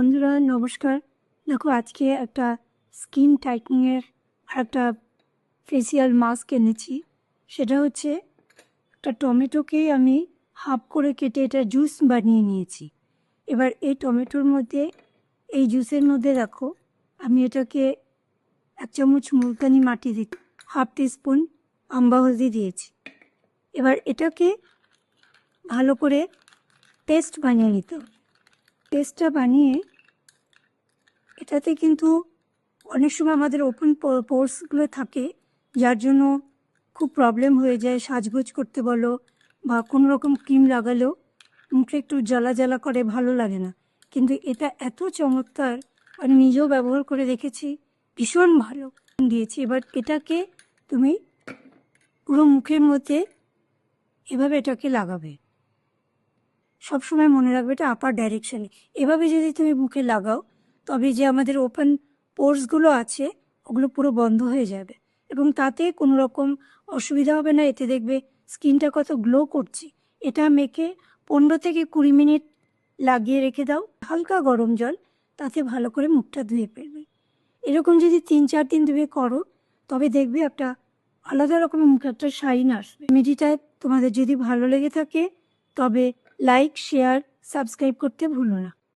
বন্ধুরা নমস্কার। দেখো আজকে একটা স্কিন টাইটনিংয়ের আর একটা ফেসিয়াল মাস্ক এনেছি। সেটা হচ্ছে একটা টমেটোকে আমি হাফ করে কেটে এটা জুস বানিয়ে নিয়েছি। এবার এই টমেটোর মধ্যে এই জুসের মধ্যে দেখো আমি এটাকে 1 চামচ মুলতানি মাটি দিই, হাফ টিস্পুন আম্বা হলদি দিয়েছি। এবার এটাকে ভালো করে পেস্ট বানিয়ে নিতে হবে। পেস্টটা বানিয়ে এটাতে কিন্তু অনেক সময় আমাদের ওপেন পোর্সগুলো থাকে, যার জন্য খুব প্রবলেম হয়ে যায়। সাজগোজ করতে বলো বা কোনো রকম ক্রিম লাগালেও মুখে একটু জ্বালা জ্বালা করে, ভালো লাগে না। কিন্তু এটা এত চমৎকার, আমি নিজেও ব্যবহার করে দেখেছি, ভীষণ ভালো দিয়েছি। এবার এটাকে তুমি পুরো মুখের মধ্যে এভাবে এটাকে লাগাবে। সবসময় মনে রাখবে এটা আপার ডাইরেকশানে। এভাবে যদি তুমি মুখে লাগাও তবে যে আমাদের ওপেন পোর্সগুলো আছে ওগুলো পুরো বন্ধ হয়ে যাবে এবং তাতে কোনো রকম অসুবিধা হবে না। এতে দেখবে স্কিনটা কত গ্লো করছে। এটা মেখে 15 থেকে 20 মিনিট লাগিয়ে রেখে দাও, হালকা গরম জল, তাতে ভালো করে মুখটা ধুয়ে ফেলবে। এরকম যদি 3-4 দিন ধুয়ে করো তবে দেখবে একটা আলাদা রকমের মুখে একটা শাইন আসবে। রেমেডিটা তোমাদের যদি ভালো লেগে থাকে তবে লাইক, শেয়ার, সাবস্ক্রাইব করতে ভুলো না।